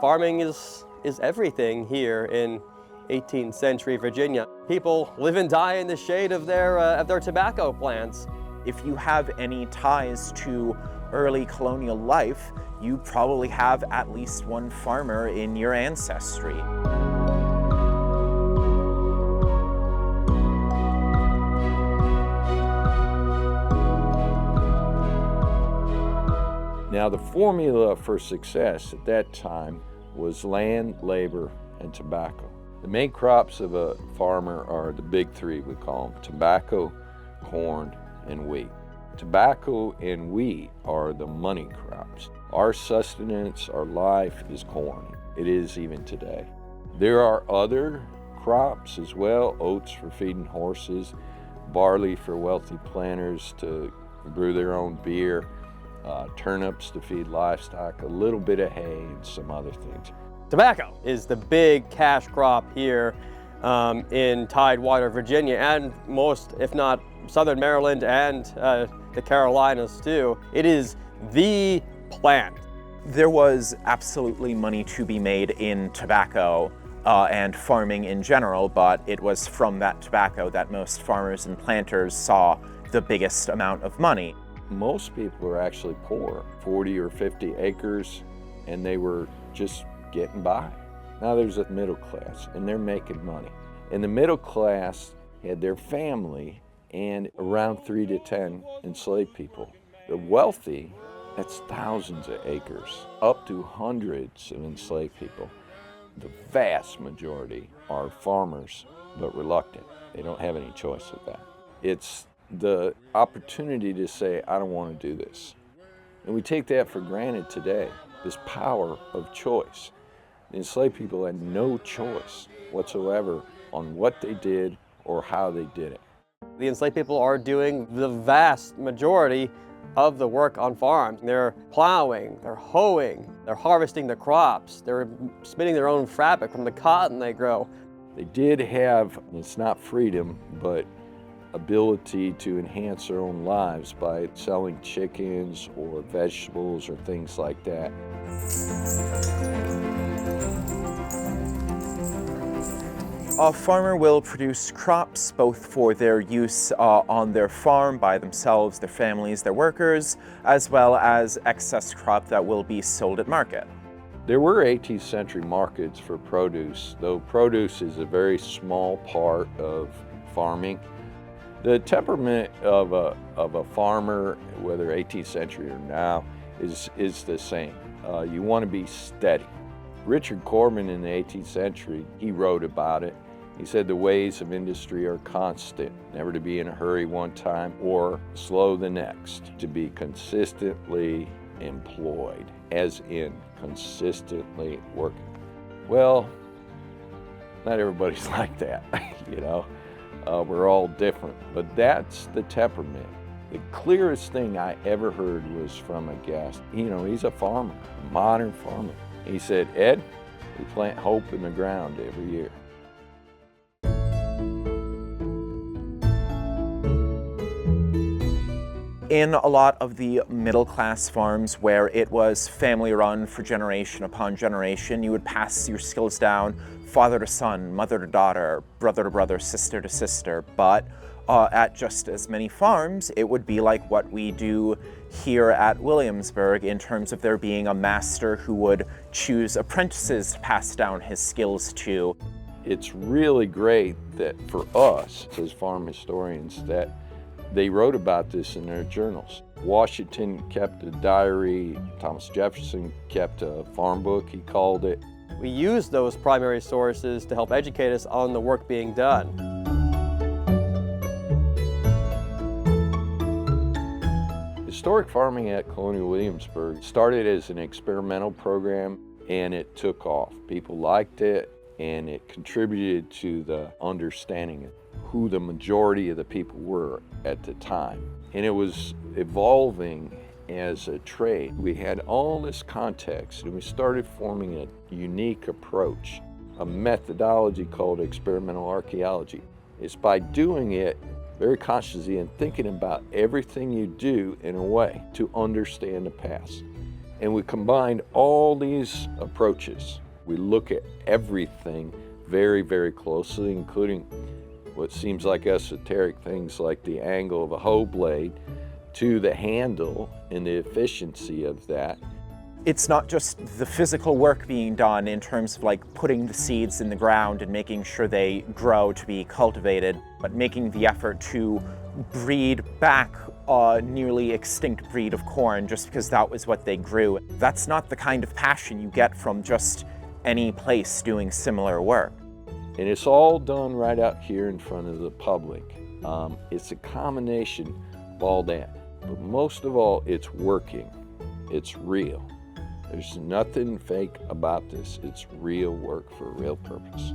Farming is everything here in 18th century Virginia. People live and die in the shade of their tobacco plants. If you have any ties to early colonial life, you probably have at least one farmer in your ancestry. Now, the formula for success at that time was land, labor, and tobacco. The main crops of a farmer are the big three, we call them: tobacco, corn, and wheat. Tobacco and wheat are the money crops. Our sustenance, our life is corn. It is even today. There are other crops as well: oats for feeding horses, barley for wealthy planters to brew their own beer, turnips to feed livestock, a little bit of hay, and some other things. Tobacco is the big cash crop here in Tidewater, Virginia, and most, if not southern Maryland and the Carolinas too. It is the plant. There was absolutely money to be made in tobacco and farming in general, but it was from that tobacco that most farmers and planters saw the biggest amount of money. Most people were actually poor, 40 or 50 acres, and they were just getting by. Now there's a middle class, and they're making money. And the middle class had their family and around 3 to 10 enslaved people. The wealthy, that's thousands of acres, up to hundreds of enslaved people. The vast majority are farmers, but reluctant. They don't have any choice with that. It's the opportunity to say, I don't want to do this. And we take that for granted today, this power of choice. The enslaved people had no choice whatsoever on what they did or how they did it. The enslaved people are doing the vast majority of the work on farms. They're plowing, they're hoeing, they're harvesting the crops, they're spinning their own fabric from the cotton they grow. They did have, it's not freedom, but ability to enhance their own lives by selling chickens or vegetables or things like that. A farmer will produce crops both for their use on their farm by themselves, their families, their workers, as well as excess crop that will be sold at market. There were 18th century markets for produce, though produce is a very small part of farming. The temperament of a farmer, whether 18th century or now, is the same. You want to be steady. Richard Corbin in the 18th century, he wrote about it. He said the ways of industry are constant, never to be in a hurry one time or slow the next, to be consistently employed, as in consistently working. Well, not everybody's like that, you know. We're all different, but that's the temperament. The clearest thing I ever heard was from a guest. You know, he's a farmer, a modern farmer. He said, Ed, we plant hope in the ground every year. In a lot of the middle class farms where it was family run for generation upon generation, you would pass your skills down father to son, mother to daughter, brother to brother, sister to sister. But at just as many farms, it would be like what we do here at Williamsburg in terms of there being a master who would choose apprentices to pass down his skills to. It's really great that for us as farm historians that they wrote about this in their journals. Washington kept a diary, Thomas Jefferson kept a farm book, he called it. We use those primary sources to help educate us on the work being done. Historic farming at Colonial Williamsburg started as an experimental program and it took off. People liked it and it contributed to the understanding of who the majority of the people were at the time. And it was evolving as a trade. We had all this context and we started forming a unique approach, a methodology called experimental archaeology. It's by doing it very consciously and thinking about everything you do in a way to understand the past. And we combined all these approaches. We look at everything very, very closely, including what seems like esoteric things like the angle of a hoe blade to the handle and the efficiency of that. It's not just the physical work being done in terms of like putting the seeds in the ground and making sure they grow to be cultivated, but making the effort to breed back a nearly extinct breed of corn just because that was what they grew. That's not the kind of passion you get from just any place doing similar work. And it's all done right out here in front of the public. It's a combination of all that. But most of all, it's working. It's real. There's nothing fake about this. It's real work for a real purpose.